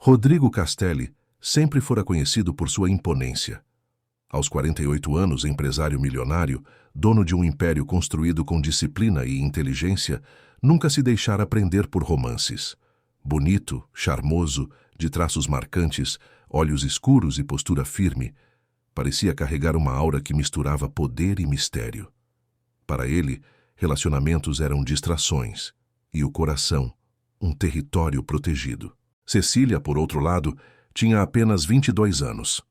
Rodrigo Castelli sempre fora conhecido por sua imponência. Aos 48 anos, empresário milionário, dono de um império construído com disciplina e inteligência, nunca se deixara prender por romances. Bonito, charmoso, de traços marcantes, olhos escuros e postura firme, parecia carregar uma aura que misturava poder e mistério. Para ele, relacionamentos eram distrações, e o coração, um território protegido. Cecília, por outro lado, tinha apenas 22 anos.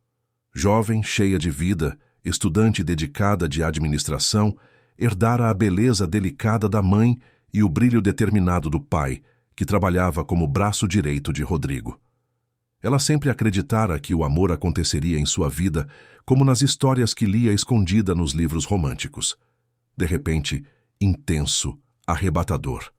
Jovem, cheia de vida, estudante dedicada de administração, herdara a beleza delicada da mãe e o brilho determinado do pai, que trabalhava como braço direito de Rodrigo. Ela sempre acreditara que o amor aconteceria em sua vida como nas histórias que lia escondida nos livros românticos. De repente, intenso, arrebatador.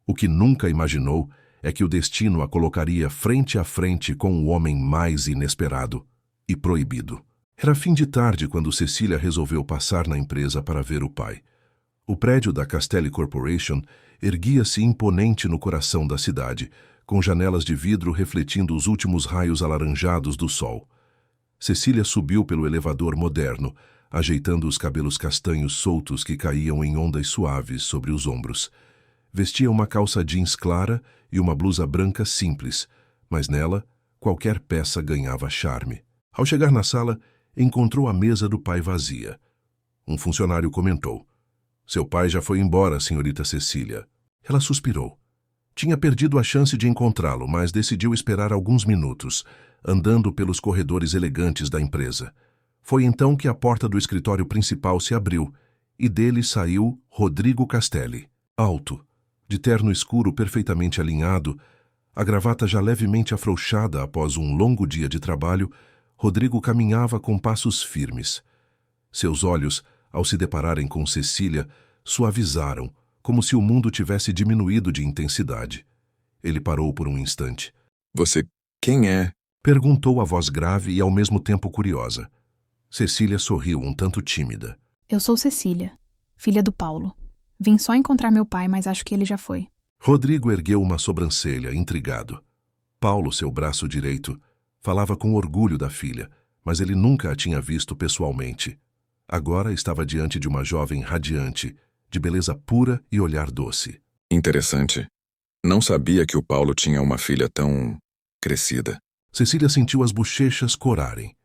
O que nunca imaginou é que o destino a colocaria frente a frente com o homem mais inesperado e proibido. Era fim de tarde quando Cecília resolveu passar na empresa para ver o pai. O prédio da Castelli Corporation erguia-se imponente no coração da cidade, com janelas de vidro refletindo os últimos raios alaranjados do sol. Cecília subiu pelo elevador moderno, ajeitando os cabelos castanhos soltos que caíam em ondas suaves sobre os ombros. Vestia uma calça jeans clara e uma blusa branca simples, mas nela qualquer peça ganhava charme. Ao chegar na sala, encontrou a mesa do pai vazia. Um funcionário comentou: "Seu pai já foi embora, senhorita Cecília." Ela suspirou. Tinha perdido a chance de encontrá-lo, mas decidiu esperar alguns minutos, andando pelos corredores elegantes da empresa. Foi então que a porta do escritório principal se abriu e dele saiu Rodrigo Castelli. Alto, de terno escuro perfeitamente alinhado, a gravata já levemente afrouxada após um longo dia de trabalho, Rodrigo caminhava com passos firmes. Seus olhos, ao se depararem com Cecília, suavizaram, como se o mundo tivesse diminuído de intensidade. Ele parou por um instante. "Você quem é?" perguntou a voz grave e ao mesmo tempo curiosa. Cecília sorriu um tanto tímida. "Eu sou Cecília, filha do Paulo. Vim só encontrar meu pai, mas acho que ele já foi." Rodrigo ergueu uma sobrancelha, intrigado. Paulo, seu braço direito, falava com orgulho da filha, mas ele nunca a tinha visto pessoalmente. Agora estava diante de uma jovem radiante, de beleza pura e olhar doce. "Interessante. Não sabia que o Paulo tinha uma filha tão crescida." Cecília sentiu as bochechas corarem.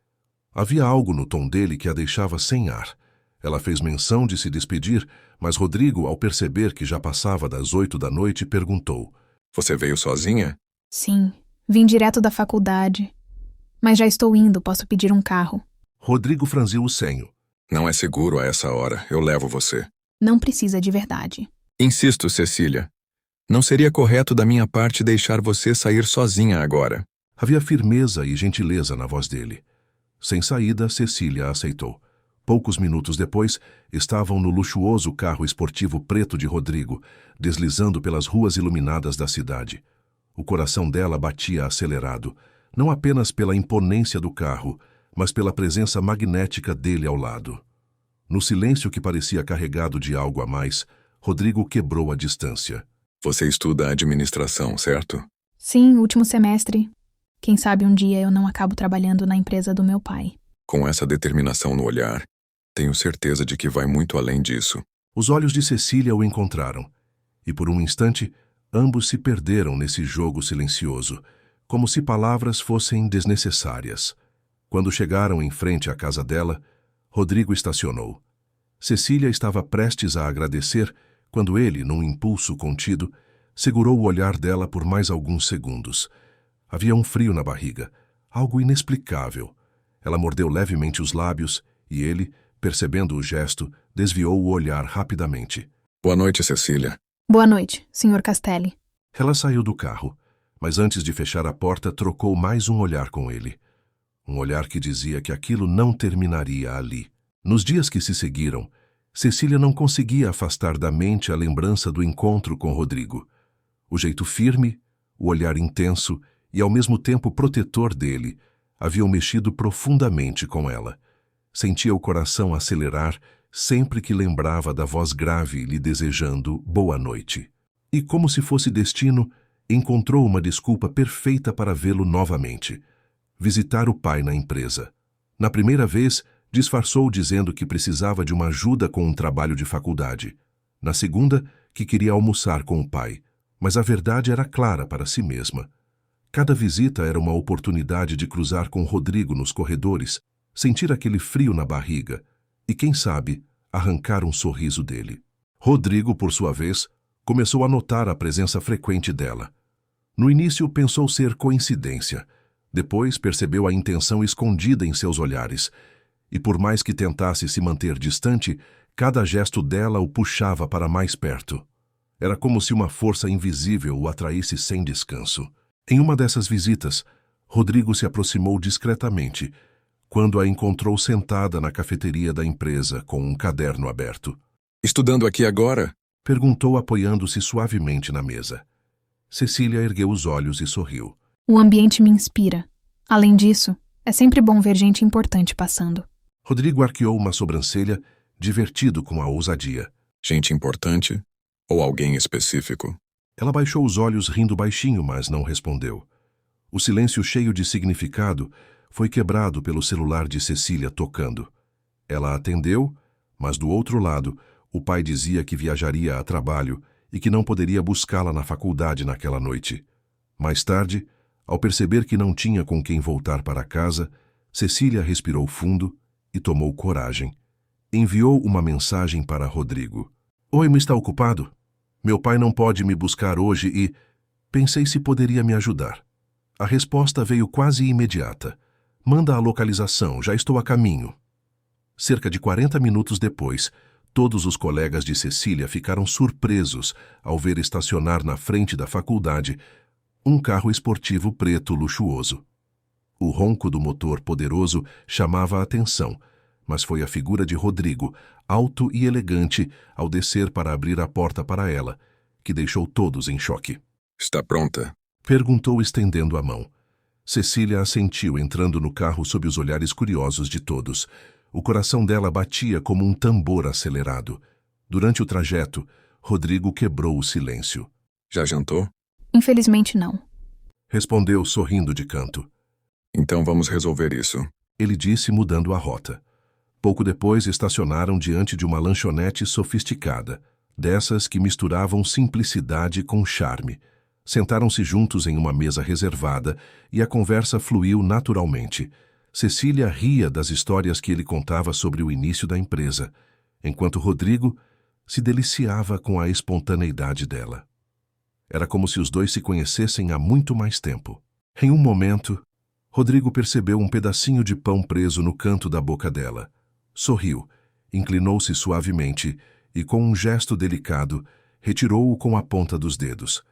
Havia algo no tom dele que a deixava sem ar. Ela fez menção de se despedir, mas Rodrigo, ao perceber que já passava das 8 da noite, perguntou: "Você veio sozinha?" "Sim, vim direto da faculdade. Mas já estou indo, posso pedir um carro." Rodrigo franziu o senho. "Não é seguro a essa hora. Eu levo você." "Não precisa de verdade." "Insisto, Cecília. Não seria correto da minha parte deixar você sair sozinha agora." Havia firmeza e gentileza na voz dele. Sem saída, Cecília aceitou. Poucos minutos depois, estavam no luxuoso carro esportivo preto de Rodrigo, deslizando pelas ruas iluminadas da cidade. O coração dela batia acelerado, não apenas pela imponência do carro, mas pela presença magnética dele ao lado. No silêncio que parecia carregado de algo a mais, Rodrigo quebrou a distância. "Você estuda administração, certo?" "Sim, último semestre. Quem sabe um dia eu não acabo trabalhando na empresa do meu pai." "Com essa determinação no olhar, tenho certeza de que vai muito além disso." Os olhos de Cecília o encontraram, e por um instante, ambos se perderam nesse jogo silencioso, como se palavras fossem desnecessárias. Quando chegaram em frente à casa dela, Rodrigo estacionou. Cecília estava prestes a agradecer quando ele, num impulso contido, segurou o olhar dela por mais alguns segundos. Havia um frio na barriga, algo inexplicável. Ela mordeu levemente os lábios e ele, percebendo o gesto, desviou o olhar rapidamente. "Boa noite, Cecília." "Boa noite, Sr. Castelli." Ela saiu do carro, mas antes de fechar a porta, trocou mais um olhar com ele. Um olhar que dizia que aquilo não terminaria ali. Nos dias que se seguiram, Cecília não conseguia afastar da mente a lembrança do encontro com Rodrigo. O jeito firme, o olhar intenso e ao mesmo tempo protetor dele haviam mexido profundamente com ela. Sentia o coração acelerar sempre que lembrava da voz grave lhe desejando boa noite. E como se fosse destino, encontrou uma desculpa perfeita para vê-lo novamente: visitar o pai na empresa. Na primeira vez, disfarçou dizendo que precisava de uma ajuda com um trabalho de faculdade. Na segunda, que queria almoçar com o pai, mas a verdade era clara para si mesma. Cada visita era uma oportunidade de cruzar com Rodrigo nos corredores, sentir aquele frio na barriga e, quem sabe, arrancar um sorriso dele. Rodrigo, por sua vez, começou a notar a presença frequente dela. No início pensou ser coincidência, depois percebeu a intenção escondida em seus olhares, e por mais que tentasse se manter distante, cada gesto dela o puxava para mais perto. Era como se uma força invisível o atraísse sem descanso. Em uma dessas visitas, Rodrigo se aproximou discretamente, quando a encontrou sentada na cafeteria da empresa com um caderno aberto. Estudando aqui agora? Perguntou, apoiando-se suavemente na mesa. Cecília ergueu os olhos e sorriu. O ambiente me inspira. Além disso, é sempre bom ver gente importante passando. Rodrigo arqueou uma sobrancelha, divertido com a ousadia. Gente importante? Ou alguém específico? Ela baixou os olhos rindo baixinho, mas não respondeu. O silêncio cheio de significado foi quebrado pelo celular de Cecília tocando. Ela atendeu, mas do outro lado, o pai dizia que viajaria a trabalho e que não poderia buscá-la na faculdade naquela noite. Mais tarde, ao perceber que não tinha com quem voltar para casa, Cecília respirou fundo e tomou coragem. Enviou uma mensagem para Rodrigo. Oi, está ocupado? Meu pai não pode me buscar hoje e... Pensei se poderia me ajudar. A resposta veio quase imediata. Manda a localização, já estou a caminho. Cerca de 40 minutos depois, todos os colegas de Cecília ficaram surpresos ao ver estacionar na frente da faculdade um carro esportivo preto luxuoso. O ronco do motor poderoso chamava a atenção, mas foi a figura de Rodrigo, alto e elegante, ao descer para abrir a porta para ela, que deixou todos em choque. Está pronta? Perguntou, estendendo a mão. Cecília assentiu, entrando no carro sob os olhares curiosos de todos. O coração dela batia como um tambor acelerado. Durante o trajeto, Rodrigo quebrou o silêncio. Já jantou? Infelizmente não. Respondeu, sorrindo de canto. Então vamos resolver isso. Ele disse, mudando a rota. Pouco depois, estacionaram diante de uma lanchonete sofisticada, dessas que misturavam simplicidade com charme. Sentaram-se juntos em uma mesa reservada e a conversa fluiu naturalmente. Cecília ria das histórias que ele contava sobre o início da empresa, enquanto Rodrigo se deliciava com a espontaneidade dela. Era como se os dois se conhecessem há muito mais tempo. Em um momento, Rodrigo percebeu um pedacinho de pão preso no canto da boca dela. Sorriu, inclinou-se suavemente e, com um gesto delicado, retirou-o com a ponta dos dedos.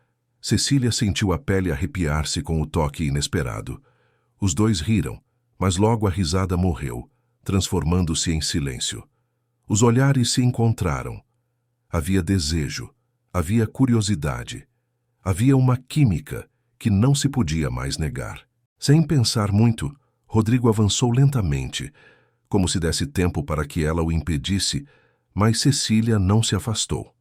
Cecília sentiu a pele arrepiar-se com o toque inesperado. Os dois riram, mas logo a risada morreu, transformando-se em silêncio. Os olhares se encontraram. Havia desejo, havia curiosidade, havia uma química que não se podia mais negar. Sem pensar muito, Rodrigo avançou lentamente, como se desse tempo para que ela o impedisse, mas Cecília não se afastou.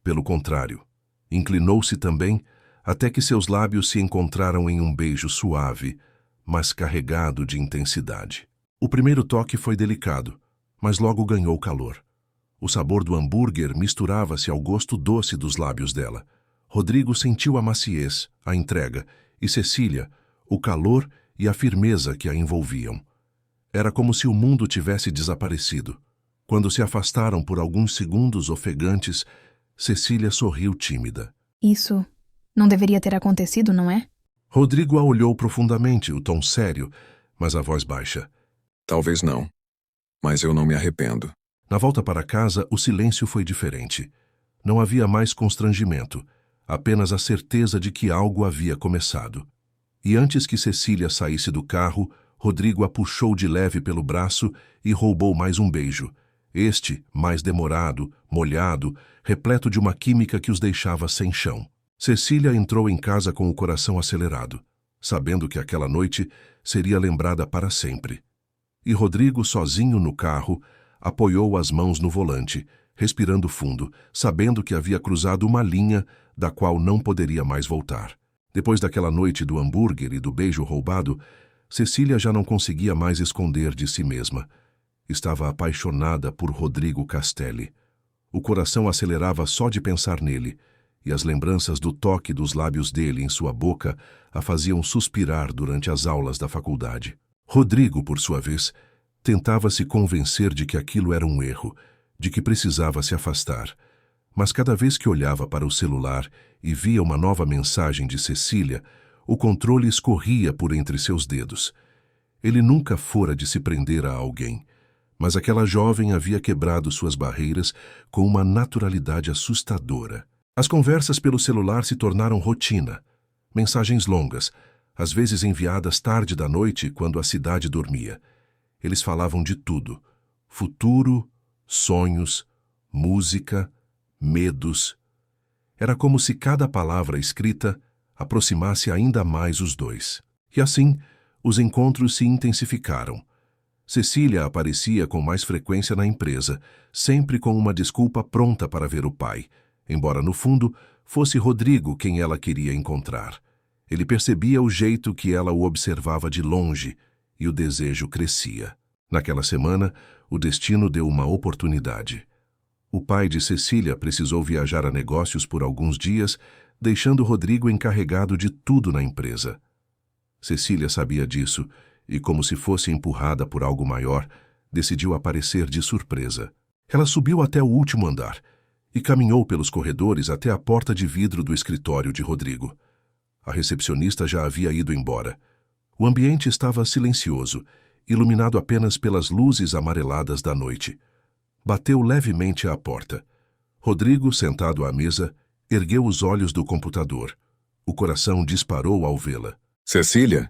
Pelo contrário, inclinou-se também até que seus lábios se encontraram em um beijo suave, mas carregado de intensidade. O primeiro toque foi delicado, mas logo ganhou calor. O sabor do hambúrguer misturava-se ao gosto doce dos lábios dela. Rodrigo sentiu a maciez, a entrega, e Cecília, o calor e a firmeza que a envolviam. Era como se o mundo tivesse desaparecido. Quando se afastaram por alguns segundos ofegantes, Cecília sorriu tímida. Isso não deveria ter acontecido, não é? Rodrigo a olhou profundamente, o tom sério, mas a voz baixa. Talvez não, mas eu não me arrependo. Na volta para casa, o silêncio foi diferente. Não havia mais constrangimento, apenas a certeza de que algo havia começado. E antes que Cecília saísse do carro, Rodrigo a puxou de leve pelo braço e roubou mais um beijo. Este, mais demorado, molhado, repleto de uma química que os deixava sem chão. Cecília entrou em casa com o coração acelerado, sabendo que aquela noite seria lembrada para sempre. E Rodrigo, sozinho no carro, apoiou as mãos no volante, respirando fundo, sabendo que havia cruzado uma linha da qual não poderia mais voltar. Depois daquela noite do hambúrguer e do beijo roubado, Cecília já não conseguia mais esconder de si mesma. Estava apaixonada por Rodrigo Castelli. O coração acelerava só de pensar nele, e as lembranças do toque dos lábios dele em sua boca a faziam suspirar durante as aulas da faculdade. Rodrigo, por sua vez, tentava se convencer de que aquilo era um erro, de que precisava se afastar. Mas cada vez que olhava para o celular e via uma nova mensagem de Cecília, o controle escorria por entre seus dedos. Ele nunca fora de se prender a alguém, mas aquela jovem havia quebrado suas barreiras com uma naturalidade assustadora. As conversas pelo celular se tornaram rotina. Mensagens longas, às vezes enviadas tarde da noite quando a cidade dormia. Eles falavam de tudo: futuro, sonhos, música, medos. Era como se cada palavra escrita aproximasse ainda mais os dois. E assim, os encontros se intensificaram. Cecília aparecia com mais frequência na empresa, sempre com uma desculpa pronta para ver o pai, embora no fundo fosse Rodrigo quem ela queria encontrar. Ele percebia o jeito que ela o observava de longe e o desejo crescia. Naquela semana, o destino deu uma oportunidade. O pai de Cecília precisou viajar a negócios por alguns dias, deixando Rodrigo encarregado de tudo na empresa. Cecília sabia disso e, como se fosse empurrada por algo maior, decidiu aparecer de surpresa. Ela subiu até o último andar e caminhou pelos corredores até a porta de vidro do escritório de Rodrigo. A recepcionista já havia ido embora. O ambiente estava silencioso, iluminado apenas pelas luzes amareladas da noite. Bateu levemente à porta. Rodrigo, sentado à mesa, ergueu os olhos do computador. O coração disparou ao vê-la. Cecília,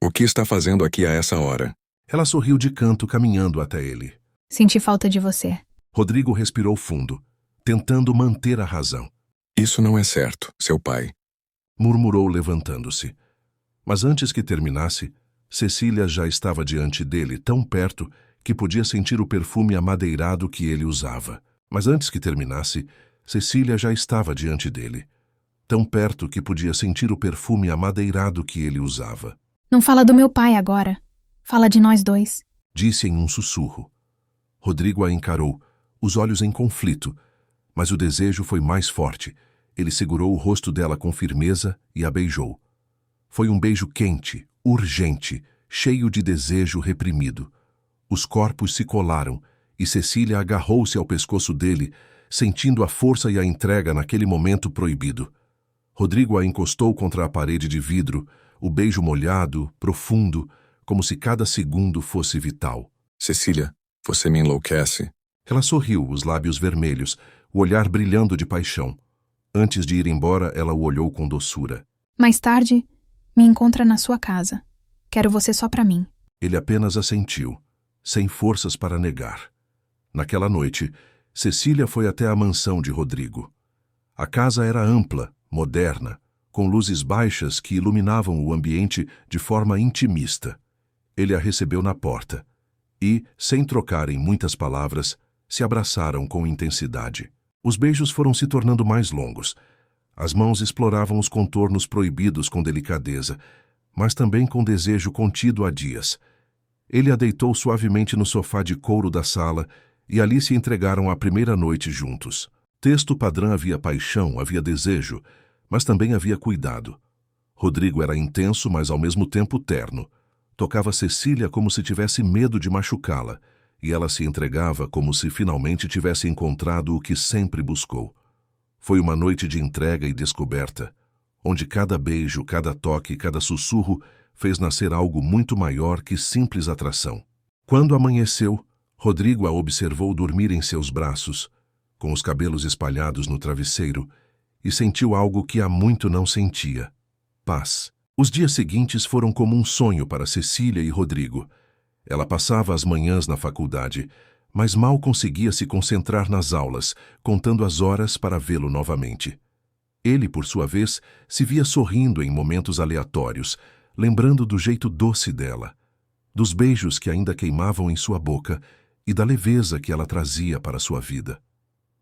o que está fazendo aqui a essa hora? Ela sorriu de canto, caminhando até ele. Senti falta de você. Rodrigo respirou fundo, tentando manter a razão. Isso não é certo, seu pai. Murmurou, levantando-se. Mas antes que terminasse, Cecília já estava diante dele, tão perto que podia sentir o perfume amadeirado que ele usava. Mas antes que terminasse, Cecília já estava diante dele, tão perto que podia sentir o perfume amadeirado que ele usava. Não fala do meu pai agora. Fala de nós dois. Disse em um sussurro. Rodrigo a encarou, os olhos em conflito, mas o desejo foi mais forte. Ele segurou o rosto dela com firmeza e a beijou. Foi um beijo quente, urgente, cheio de desejo reprimido. Os corpos se colaram e Cecília agarrou-se ao pescoço dele, sentindo a força e a entrega naquele momento proibido. Rodrigo a encostou contra a parede de vidro, o beijo molhado, profundo, como se cada segundo fosse vital. Cecília, você me enlouquece. Ela sorriu, os lábios vermelhos, o olhar brilhando de paixão. Antes de ir embora, ela o olhou com doçura. Mais tarde, me encontra na sua casa. Quero você só pra mim. Ele apenas assentiu, sem forças para negar. Naquela noite, Cecília foi até a mansão de Rodrigo. A casa era ampla, moderna, com luzes baixas que iluminavam o ambiente de forma intimista. Ele a recebeu na porta e, sem trocarem muitas palavras, se abraçaram com intensidade. Os beijos foram se tornando mais longos. As mãos exploravam os contornos proibidos com delicadeza, mas também com desejo contido há dias. Ele a deitou suavemente no sofá de couro da sala e ali se entregaram à primeira noite juntos. Texto padrão: havia paixão, havia desejo, mas também havia cuidado. Rodrigo era intenso, mas ao mesmo tempo terno. Tocava Cecília como se tivesse medo de machucá-la, e ela se entregava como se finalmente tivesse encontrado o que sempre buscou. Foi uma noite de entrega e descoberta, onde cada beijo, cada toque, cada sussurro fez nascer algo muito maior que simples atração. Quando amanheceu, Rodrigo a observou dormir em seus braços, com os cabelos espalhados no travesseiro, e sentiu algo que há muito não sentia: paz. Os dias seguintes foram como um sonho para Cecília e Rodrigo. Ela passava as manhãs na faculdade, mas mal conseguia se concentrar nas aulas, contando as horas para vê-lo novamente. Ele, por sua vez, se via sorrindo em momentos aleatórios, lembrando do jeito doce dela, dos beijos que ainda queimavam em sua boca e da leveza que ela trazia para sua vida.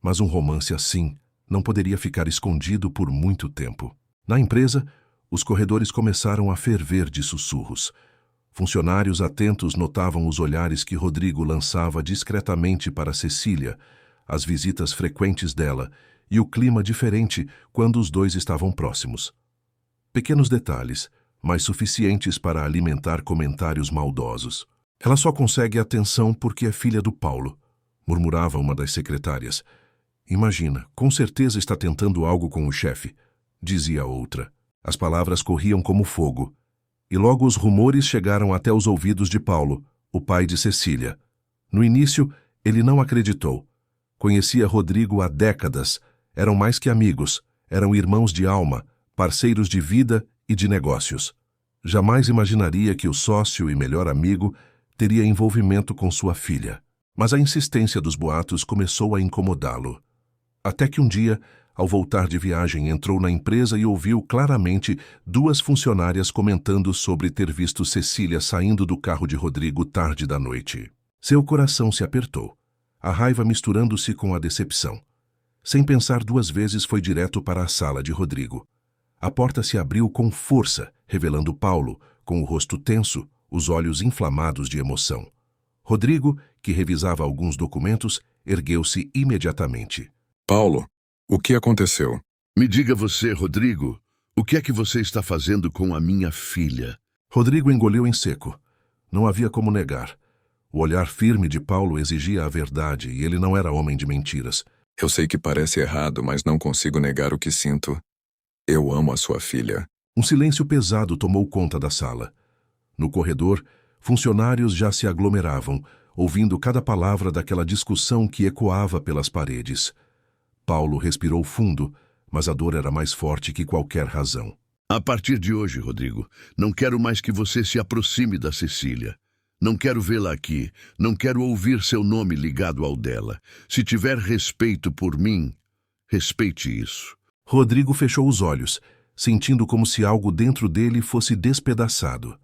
Mas um romance assim não poderia ficar escondido por muito tempo. Na empresa, os corredores começaram a ferver de sussurros. Funcionários atentos notavam os olhares que Rodrigo lançava discretamente para Cecília, as visitas frequentes dela e o clima diferente quando os dois estavam próximos. Pequenos detalhes, mas suficientes para alimentar comentários maldosos. Ela só consegue atenção porque é filha do Paulo, murmurava uma das secretárias. Imagina, com certeza está tentando algo com o chefe, dizia a outra. As palavras corriam como fogo. E logo os rumores chegaram até os ouvidos de Paulo, o pai de Cecília. No início, ele não acreditou. Conhecia Rodrigo há décadas. Eram mais que amigos. Eram irmãos de alma, parceiros de vida e de negócios. Jamais imaginaria que o sócio e melhor amigo teria envolvimento com sua filha. Mas a insistência dos boatos começou a incomodá-lo. Até que um dia, ao voltar de viagem, entrou na empresa e ouviu claramente duas funcionárias comentando sobre ter visto Cecília saindo do carro de Rodrigo tarde da noite. Seu coração se apertou, a raiva misturando-se com a decepção. Sem pensar duas vezes, foi direto para a sala de Rodrigo. A porta se abriu com força, revelando Paulo, com o rosto tenso, os olhos inflamados de emoção. Rodrigo, que revisava alguns documentos, ergueu-se imediatamente. Paulo, o que aconteceu? Me diga você, Rodrigo, o que é que você está fazendo com a minha filha? Rodrigo engoliu em seco. Não havia como negar. O olhar firme de Paulo exigia a verdade e ele não era homem de mentiras. Eu sei que parece errado, mas não consigo negar o que sinto. Eu amo a sua filha. Um silêncio pesado tomou conta da sala. No corredor, funcionários já se aglomeravam, ouvindo cada palavra daquela discussão que ecoava pelas paredes. Paulo respirou fundo, mas a dor era mais forte que qualquer razão. A partir de hoje, Rodrigo, não quero mais que você se aproxime da Cecília. Não quero vê-la aqui, não quero ouvir seu nome ligado ao dela. Se tiver respeito por mim, respeite isso. Rodrigo fechou os olhos, sentindo como se algo dentro dele fosse despedaçado.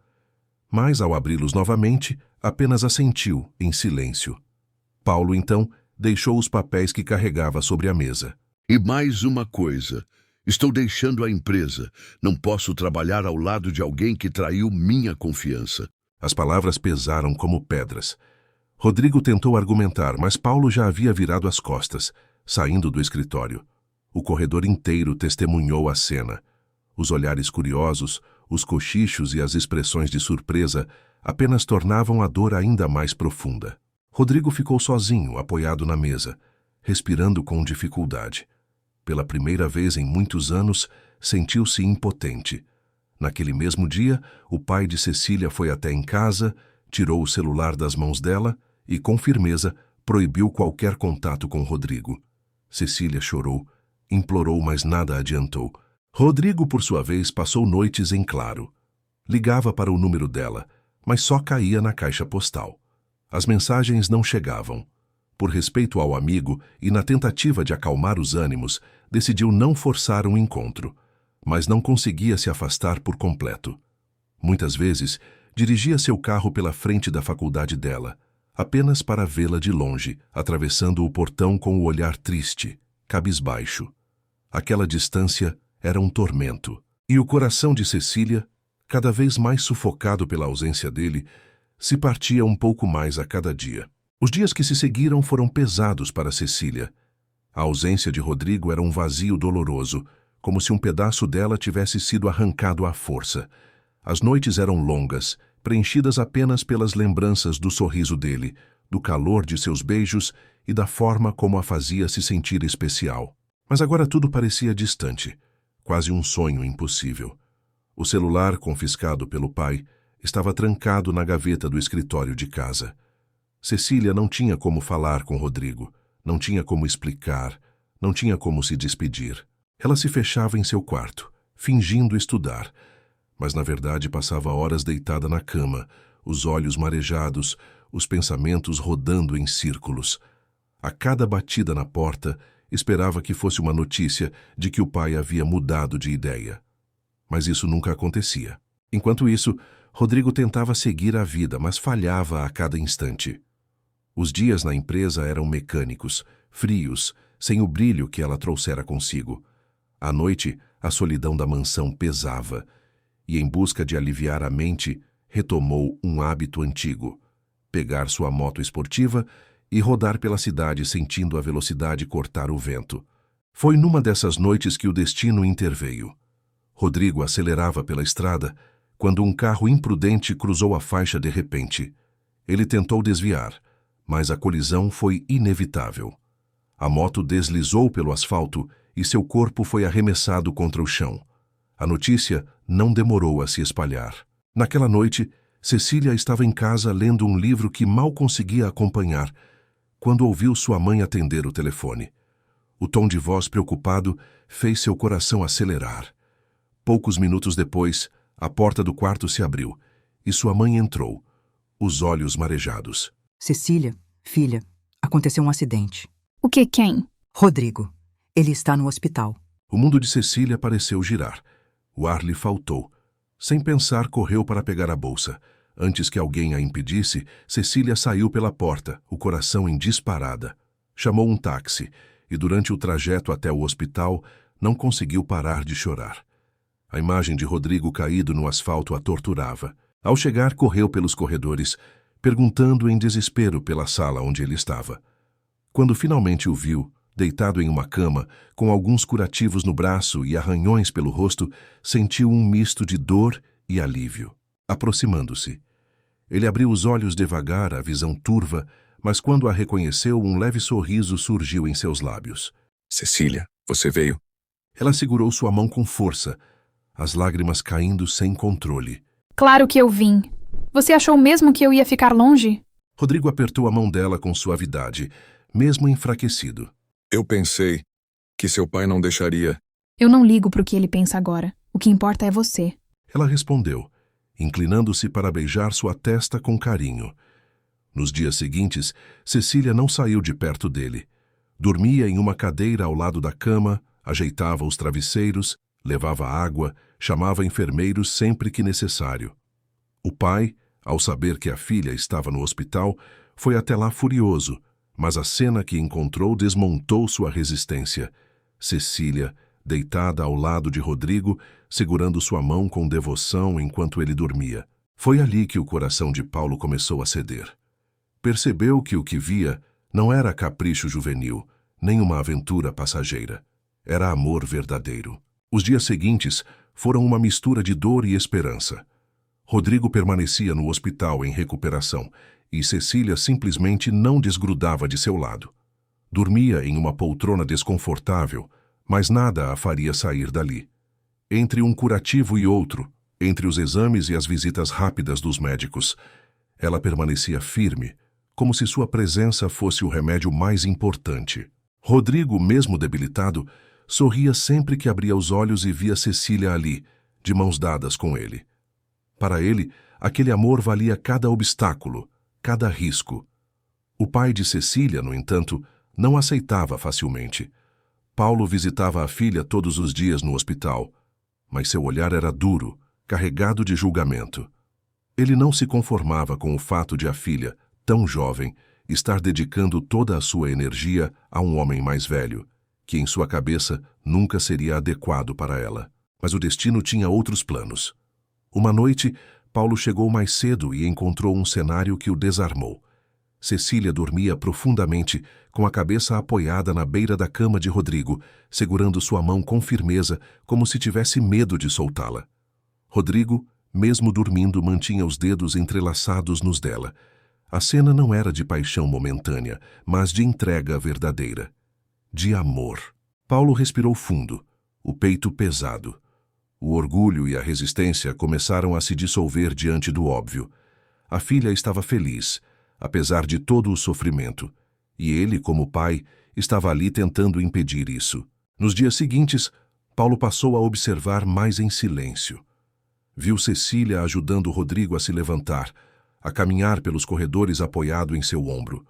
Mas, ao abri-los novamente, apenas assentiu, em silêncio. Paulo, então, deixou os papéis que carregava sobre a mesa. E mais uma coisa, estou deixando a empresa. Não posso trabalhar ao lado de alguém que traiu minha confiança. As palavras pesaram como pedras. Rodrigo tentou argumentar, mas Paulo já havia virado as costas, saindo do escritório. O corredor inteiro testemunhou a cena. Os olhares curiosos, os cochichos e as expressões de surpresa apenas tornavam a dor ainda mais profunda. Rodrigo ficou sozinho, apoiado na mesa, respirando com dificuldade. Pela primeira vez em muitos anos, sentiu-se impotente. Naquele mesmo dia, o pai de Cecília foi até em casa, tirou o celular das mãos dela e, com firmeza, proibiu qualquer contato com Rodrigo. Cecília chorou, implorou, mas nada adiantou. Rodrigo, por sua vez, passou noites em claro. Ligava para o número dela, mas só caía na caixa postal. As mensagens não chegavam. Por respeito ao amigo e na tentativa de acalmar os ânimos, decidiu não forçar um encontro, mas não conseguia se afastar por completo. Muitas vezes, dirigia seu carro pela frente da faculdade dela, apenas para vê-la de longe, atravessando o portão com o olhar triste, cabisbaixo. Aquela distância era um tormento, e o coração de Cecília, cada vez mais sufocado pela ausência dele, se partia um pouco mais a cada dia. Os dias que se seguiram foram pesados para Cecília. A ausência de Rodrigo era um vazio doloroso, como se um pedaço dela tivesse sido arrancado à força. As noites eram longas, preenchidas apenas pelas lembranças do sorriso dele, do calor de seus beijos e da forma como a fazia se sentir especial. Mas agora tudo parecia distante, quase um sonho impossível. O celular, confiscado pelo pai, estava trancado na gaveta do escritório de casa. Cecília não tinha como falar com Rodrigo, não tinha como explicar, não tinha como se despedir. Ela se fechava em seu quarto, fingindo estudar, mas na verdade passava horas deitada na cama, os olhos marejados, os pensamentos rodando em círculos. A cada batida na porta, esperava que fosse uma notícia de que o pai havia mudado de ideia. Mas isso nunca acontecia. Enquanto isso, Rodrigo tentava seguir a vida, mas falhava a cada instante. Os dias na empresa eram mecânicos, frios, sem o brilho que ela trouxera consigo. À noite, a solidão da mansão pesava, e em busca de aliviar a mente, retomou um hábito antigo: pegar sua moto esportiva e rodar pela cidade sentindo a velocidade cortar o vento. Foi numa dessas noites que o destino interveio. Rodrigo acelerava pela estrada quando um carro imprudente cruzou a faixa de repente. Ele tentou desviar, mas a colisão foi inevitável. A moto deslizou pelo asfalto e seu corpo foi arremessado contra o chão. A notícia não demorou a se espalhar. Naquela noite, Cecília estava em casa lendo um livro que mal conseguia acompanhar, quando ouviu sua mãe atender o telefone. O tom de voz preocupado fez seu coração acelerar. Poucos minutos depois, a porta do quarto se abriu e sua mãe entrou, os olhos marejados. Cecília, filha, aconteceu um acidente. O que, quem? Rodrigo. Ele está no hospital. O mundo de Cecília pareceu girar. O ar lhe faltou. Sem pensar, correu para pegar a bolsa. Antes que alguém a impedisse, Cecília saiu pela porta, o coração em disparada. Chamou um táxi e, durante o trajeto até o hospital, não conseguiu parar de chorar. A imagem de Rodrigo caído no asfalto a torturava. Ao chegar, correu pelos corredores, perguntando em desespero pela sala onde ele estava. Quando finalmente o viu, deitado em uma cama, com alguns curativos no braço e arranhões pelo rosto, sentiu um misto de dor e alívio. Aproximando-se, ele abriu os olhos devagar, a visão turva, mas quando a reconheceu, um leve sorriso surgiu em seus lábios. Cecília, você veio? Ela segurou sua mão com força, as lágrimas caindo sem controle. Claro que eu vim. Você achou mesmo que eu ia ficar longe? Rodrigo apertou a mão dela com suavidade, mesmo enfraquecido. Eu pensei que seu pai não deixaria. Eu não ligo pro que ele pensa agora. O que importa é você. Ela respondeu, inclinando-se para beijar sua testa com carinho. Nos dias seguintes, Cecília não saiu de perto dele. Dormia em uma cadeira ao lado da cama, ajeitava os travesseiros, levava água, chamava enfermeiros sempre que necessário. O pai, ao saber que a filha estava no hospital, foi até lá furioso, mas a cena que encontrou desmontou sua resistência. Cecília, deitada ao lado de Rodrigo, segurando sua mão com devoção enquanto ele dormia. Foi ali que o coração de Paulo começou a ceder. Percebeu que o que via não era capricho juvenil, nem uma aventura passageira. Era amor verdadeiro. Os dias seguintes foram uma mistura de dor e esperança. Rodrigo permanecia no hospital em recuperação e Cecília simplesmente não desgrudava de seu lado. Dormia em uma poltrona desconfortável, mas nada a faria sair dali. Entre um curativo e outro, entre os exames e as visitas rápidas dos médicos, ela permanecia firme, como se sua presença fosse o remédio mais importante. Rodrigo, mesmo debilitado, sorria sempre que abria os olhos e via Cecília ali, de mãos dadas com ele. Para ele, aquele amor valia cada obstáculo, cada risco. O pai de Cecília, no entanto, não aceitava facilmente. Paulo visitava a filha todos os dias no hospital, mas seu olhar era duro, carregado de julgamento. Ele não se conformava com o fato de a filha, tão jovem, estar dedicando toda a sua energia a um homem mais velho, que em sua cabeça nunca seria adequado para ela. Mas o destino tinha outros planos. Uma noite, Paulo chegou mais cedo e encontrou um cenário que o desarmou. Cecília dormia profundamente, com a cabeça apoiada na beira da cama de Rodrigo, segurando sua mão com firmeza, como se tivesse medo de soltá-la. Rodrigo, mesmo dormindo, mantinha os dedos entrelaçados nos dela. A cena não era de paixão momentânea, mas de entrega verdadeira. De amor. Paulo respirou fundo, o peito pesado. O orgulho e a resistência começaram a se dissolver diante do óbvio. A filha estava feliz, apesar de todo o sofrimento, e ele, como pai, estava ali tentando impedir isso. Nos dias seguintes, Paulo passou a observar mais em silêncio. Viu Cecília ajudando Rodrigo a se levantar, a caminhar pelos corredores apoiado em seu ombro.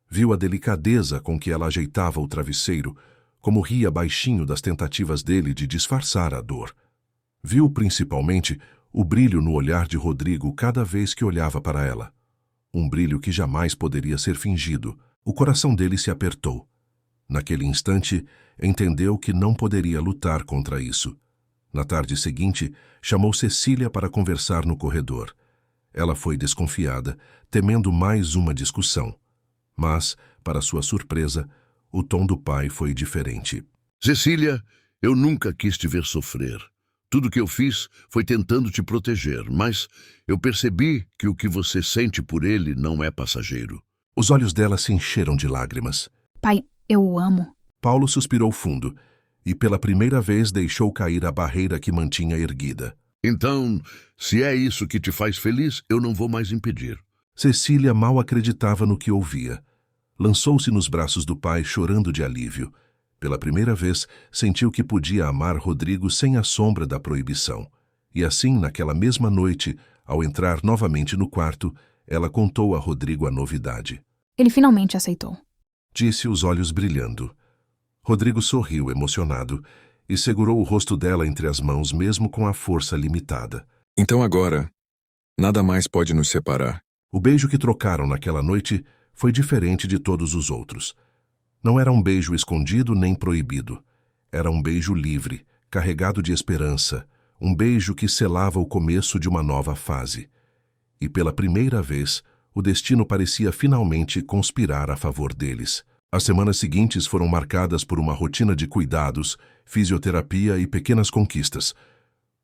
Viu a delicadeza com que ela ajeitava o travesseiro, como ria baixinho das tentativas dele de disfarçar a dor. Viu, principalmente, o brilho no olhar de Rodrigo cada vez que olhava para ela. Um brilho que jamais poderia ser fingido. O coração dele se apertou. Naquele instante, entendeu que não poderia lutar contra isso. Na tarde seguinte, chamou Cecília para conversar no corredor. Ela foi desconfiada, temendo mais uma discussão. Mas, para sua surpresa, o tom do pai foi diferente. Cecília, eu nunca quis te ver sofrer. Tudo que eu fiz foi tentando te proteger, mas eu percebi que o que você sente por ele não é passageiro. Os olhos dela se encheram de lágrimas. Pai, eu o amo. Paulo suspirou fundo e pela primeira vez deixou cair a barreira que mantinha erguida. Então, se é isso que te faz feliz, eu não vou mais impedir. Cecília mal acreditava no que ouvia. Lançou-se nos braços do pai, chorando de alívio. Pela primeira vez, sentiu que podia amar Rodrigo sem a sombra da proibição. E assim, naquela mesma noite, ao entrar novamente no quarto, ela contou a Rodrigo a novidade. Ele finalmente aceitou. Disse, os olhos brilhando. Rodrigo sorriu, emocionado, e segurou o rosto dela entre as mãos, mesmo com a força limitada. Então agora, nada mais pode nos separar. O beijo que trocaram naquela noite foi diferente de todos os outros. Não era um beijo escondido nem proibido. Era um beijo livre, carregado de esperança, um beijo que selava o começo de uma nova fase. E pela primeira vez, o destino parecia finalmente conspirar a favor deles. As semanas seguintes foram marcadas por uma rotina de cuidados, fisioterapia e pequenas conquistas.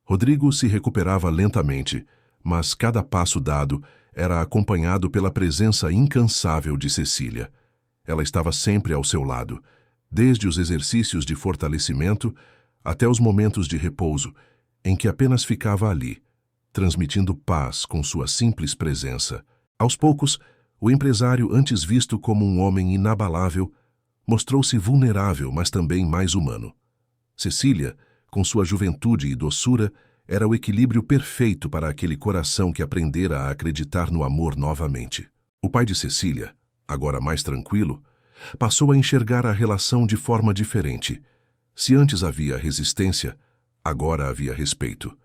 Rodrigo se recuperava lentamente, mas cada passo dado era acompanhado pela presença incansável de Cecília. Ela estava sempre ao seu lado, desde os exercícios de fortalecimento até os momentos de repouso, em que apenas ficava ali, transmitindo paz com sua simples presença. Aos poucos, o empresário, antes visto como um homem inabalável, mostrou-se vulnerável, mas também mais humano. Cecília, com sua juventude e doçura, era o equilíbrio perfeito para aquele coração que aprendera a acreditar no amor novamente. O pai de Cecília, agora mais tranquilo, passou a enxergar a relação de forma diferente. Se antes havia resistência, agora havia respeito.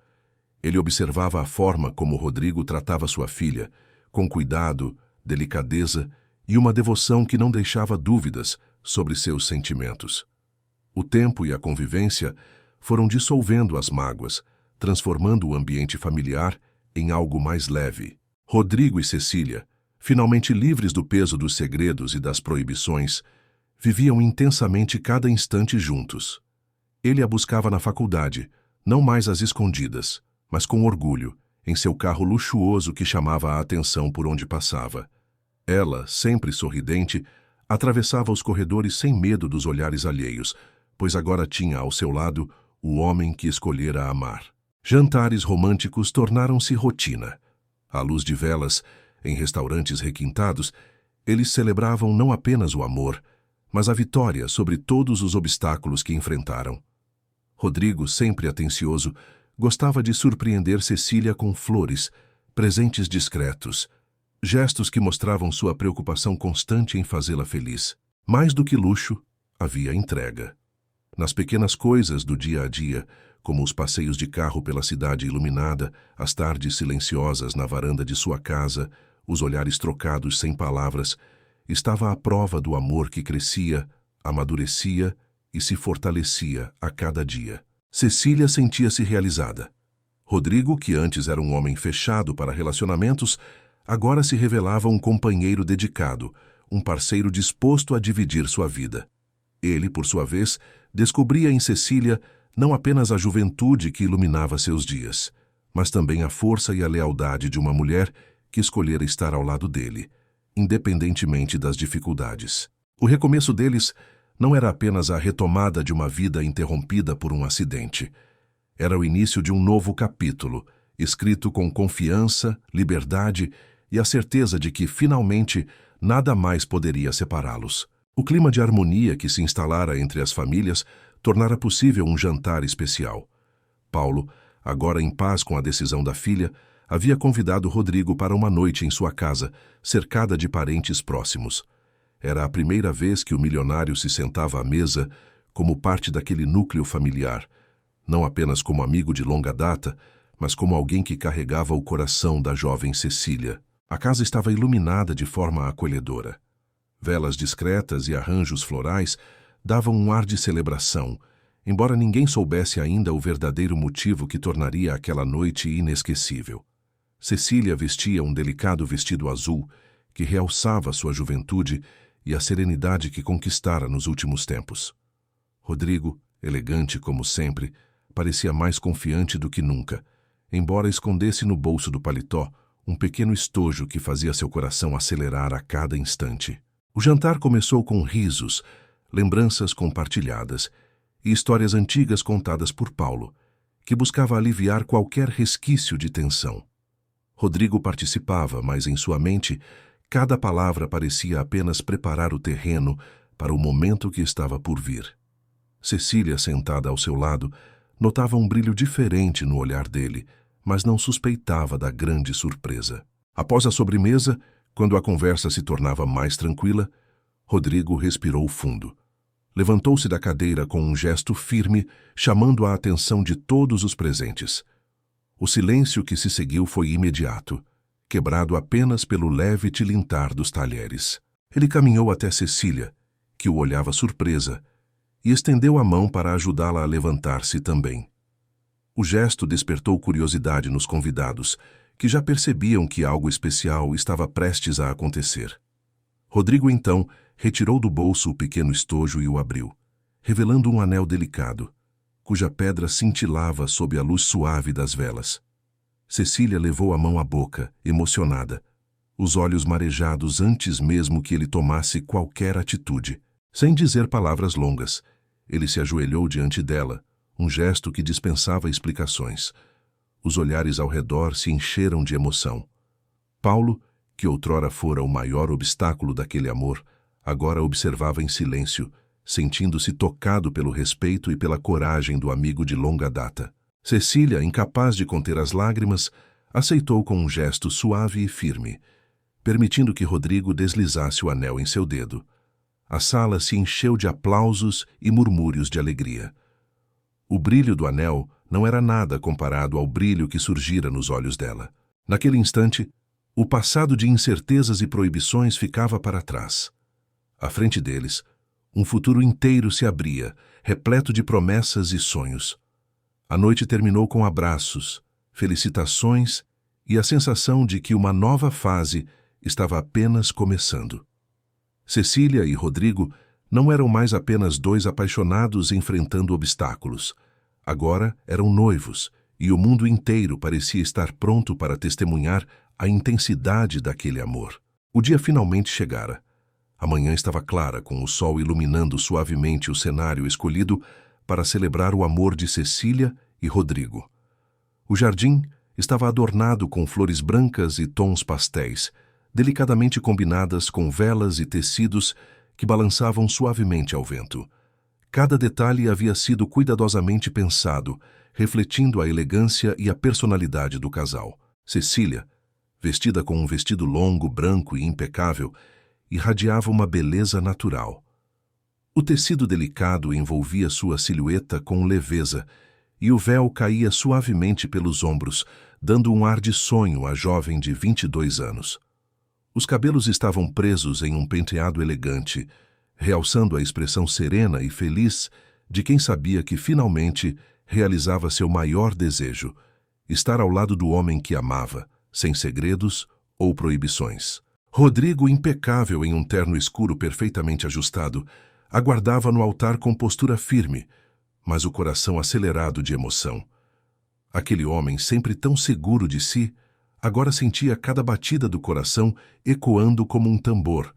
Ele observava a forma como Rodrigo tratava sua filha, com cuidado, delicadeza e uma devoção que não deixava dúvidas sobre seus sentimentos. O tempo e a convivência foram dissolvendo as mágoas, transformando o ambiente familiar em algo mais leve. Rodrigo e Cecília, finalmente livres do peso dos segredos e das proibições, viviam intensamente cada instante juntos. Ele a buscava na faculdade, não mais às escondidas, mas com orgulho, em seu carro luxuoso que chamava a atenção por onde passava. Ela, sempre sorridente, atravessava os corredores sem medo dos olhares alheios, pois agora tinha ao seu lado o homem que escolhera amar. Jantares românticos tornaram-se rotina. À luz de velas, em restaurantes requintados, eles celebravam não apenas o amor, mas a vitória sobre todos os obstáculos que enfrentaram. Rodrigo, sempre atencioso, gostava de surpreender Cecília com flores, presentes discretos, gestos que mostravam sua preocupação constante em fazê-la feliz. Mais do que luxo, havia entrega. Nas pequenas coisas do dia a dia, como os passeios de carro pela cidade iluminada, as tardes silenciosas na varanda de sua casa, os olhares trocados sem palavras, estava a prova do amor que crescia, amadurecia e se fortalecia a cada dia. Cecília sentia-se realizada. Rodrigo, que antes era um homem fechado para relacionamentos, agora se revelava um companheiro dedicado, um parceiro disposto a dividir sua vida. Ele, por sua vez, descobria em Cecília não apenas a juventude que iluminava seus dias, mas também a força e a lealdade de uma mulher que escolhera estar ao lado dele, independentemente das dificuldades. O recomeço deles não era apenas a retomada de uma vida interrompida por um acidente. Era o início de um novo capítulo, escrito com confiança, liberdade e a certeza de que, finalmente, nada mais poderia separá-los. O clima de harmonia que se instalara entre as famílias tornara possível um jantar especial. Paulo, agora em paz com a decisão da filha, havia convidado Rodrigo para uma noite em sua casa, cercada de parentes próximos. Era a primeira vez que o milionário se sentava à mesa como parte daquele núcleo familiar, não apenas como amigo de longa data, mas como alguém que carregava o coração da jovem Cecília. A casa estava iluminada de forma acolhedora. Velas discretas e arranjos florais davam um ar de celebração, embora ninguém soubesse ainda o verdadeiro motivo que tornaria aquela noite inesquecível. Cecília vestia um delicado vestido azul que realçava sua juventude e a serenidade que conquistara nos últimos tempos. Rodrigo, elegante como sempre, parecia mais confiante do que nunca, embora escondesse no bolso do paletó um pequeno estojo que fazia seu coração acelerar a cada instante. O jantar começou com risos, lembranças compartilhadas e histórias antigas contadas por Paulo, que buscava aliviar qualquer resquício de tensão. Rodrigo participava, mas em sua mente, cada palavra parecia apenas preparar o terreno para o momento que estava por vir. Cecília, sentada ao seu lado, notava um brilho diferente no olhar dele, mas não suspeitava da grande surpresa. Após a sobremesa, quando a conversa se tornava mais tranquila, Rodrigo respirou fundo. Levantou-se da cadeira com um gesto firme, chamando a atenção de todos os presentes. O silêncio que se seguiu foi imediato, quebrado apenas pelo leve tilintar dos talheres. Ele caminhou até Cecília, que o olhava surpresa, e estendeu a mão para ajudá-la a levantar-se também. O gesto despertou curiosidade nos convidados, que já percebiam que algo especial estava prestes a acontecer. Rodrigo, então, retirou do bolso o pequeno estojo e o abriu, revelando um anel delicado, cuja pedra cintilava sob a luz suave das velas. Cecília levou a mão à boca, emocionada, os olhos marejados antes mesmo que ele tomasse qualquer atitude. Sem dizer palavras longas, ele se ajoelhou diante dela, um gesto que dispensava explicações. Os olhares ao redor se encheram de emoção. Paulo, que outrora fora o maior obstáculo daquele amor, agora observava em silêncio, sentindo-se tocado pelo respeito e pela coragem do amigo de longa data. Cecília, incapaz de conter as lágrimas, aceitou com um gesto suave e firme, permitindo que Rodrigo deslizasse o anel em seu dedo. A sala se encheu de aplausos e murmúrios de alegria. O brilho do anel não era nada comparado ao brilho que surgira nos olhos dela. Naquele instante, o passado de incertezas e proibições ficava para trás. À frente deles, um futuro inteiro se abria, repleto de promessas e sonhos. A noite terminou com abraços, felicitações e a sensação de que uma nova fase estava apenas começando. Cecília e Rodrigo não eram mais apenas dois apaixonados enfrentando obstáculos. Agora eram noivos, e o mundo inteiro parecia estar pronto para testemunhar a intensidade daquele amor. O dia finalmente chegara. A manhã estava clara, com o sol iluminando suavemente o cenário escolhido para celebrar o amor de Cecília e Rodrigo. O jardim estava adornado com flores brancas e tons pastéis, delicadamente combinadas com velas e tecidos que balançavam suavemente ao vento. Cada detalhe havia sido cuidadosamente pensado, refletindo a elegância e a personalidade do casal. Cecília, vestida com um vestido longo, branco e impecável, irradiava uma beleza natural. O tecido delicado envolvia sua silhueta com leveza, e o véu caía suavemente pelos ombros, dando um ar de sonho à jovem de 22 anos. Os cabelos estavam presos em um penteado elegante, realçando a expressão serena e feliz de quem sabia que finalmente realizava seu maior desejo, estar ao lado do homem que amava, sem segredos ou proibições. Rodrigo, impecável em um terno escuro perfeitamente ajustado, aguardava no altar com postura firme, mas o coração acelerado de emoção. Aquele homem, sempre tão seguro de si, agora sentia cada batida do coração ecoando como um tambor,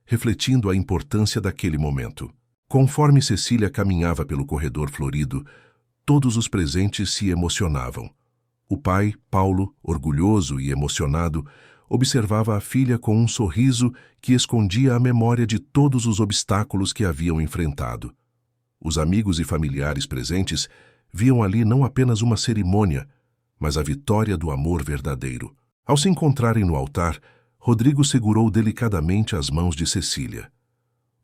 refletindo a importância daquele momento. Conforme Cecília caminhava pelo corredor florido, todos os presentes se emocionavam. O pai, Paulo, orgulhoso e emocionado, observava a filha com um sorriso que escondia a memória de todos os obstáculos que haviam enfrentado. Os amigos e familiares presentes viam ali não apenas uma cerimônia, mas a vitória do amor verdadeiro. Ao se encontrarem no altar, Rodrigo segurou delicadamente as mãos de Cecília.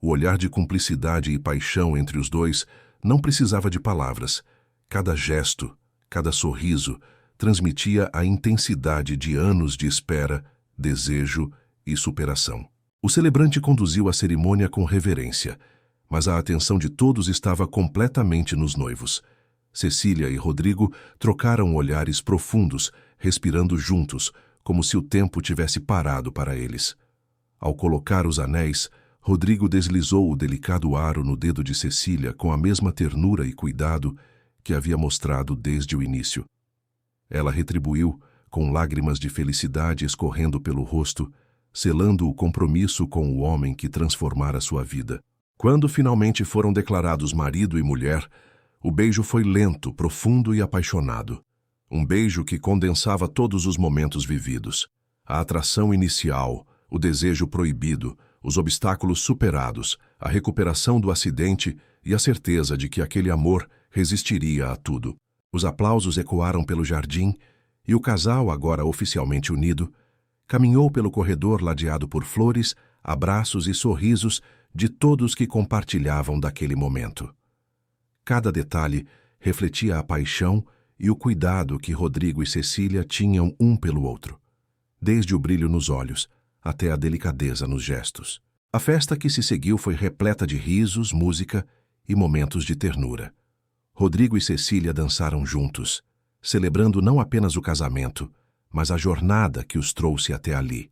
O olhar de cumplicidade e paixão entre os dois não precisava de palavras. Cada gesto, cada sorriso, transmitia a intensidade de anos de espera, desejo e superação. O celebrante conduziu a cerimônia com reverência, mas a atenção de todos estava completamente nos noivos. Cecília e Rodrigo trocaram olhares profundos, respirando juntos, como se o tempo tivesse parado para eles. Ao colocar os anéis, Rodrigo deslizou o delicado aro no dedo de Cecília com a mesma ternura e cuidado que havia mostrado desde o início. Ela retribuiu, com lágrimas de felicidade escorrendo pelo rosto, selando o compromisso com o homem que transformara sua vida. Quando finalmente foram declarados marido e mulher, o beijo foi lento, profundo e apaixonado. Um beijo que condensava todos os momentos vividos. A atração inicial, o desejo proibido, os obstáculos superados, a recuperação do acidente e a certeza de que aquele amor resistiria a tudo. Os aplausos ecoaram pelo jardim e o casal, agora oficialmente unido, caminhou pelo corredor ladeado por flores, abraços e sorrisos de todos que compartilhavam daquele momento. Cada detalhe refletia a paixão e o cuidado que Rodrigo e Cecília tinham um pelo outro, desde o brilho nos olhos até a delicadeza nos gestos. A festa que se seguiu foi repleta de risos, música e momentos de ternura. Rodrigo e Cecília dançaram juntos, celebrando não apenas o casamento, mas a jornada que os trouxe até ali.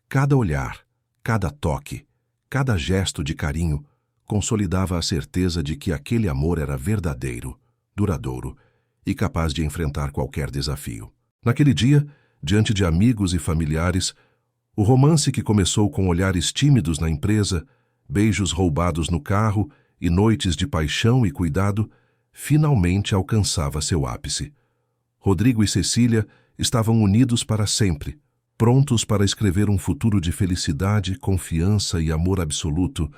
Cada olhar, cada toque, cada gesto de carinho consolidava a certeza de que aquele amor era verdadeiro, duradouro e capaz de enfrentar qualquer desafio. Naquele dia, diante de amigos e familiares, o romance que começou com olhares tímidos na empresa, beijos roubados no carro e noites de paixão e cuidado, finalmente alcançava seu ápice. Rodrigo e Cecília estavam unidos para sempre, prontos para escrever um futuro de felicidade, confiança e amor absoluto.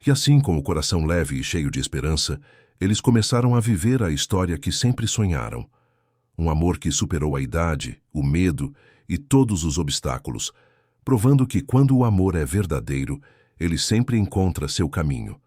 E assim, com o coração leve e cheio de esperança, eles começaram a viver a história que sempre sonharam. Um amor que superou a idade, o medo e todos os obstáculos, provando que quando o amor é verdadeiro, ele sempre encontra seu caminho,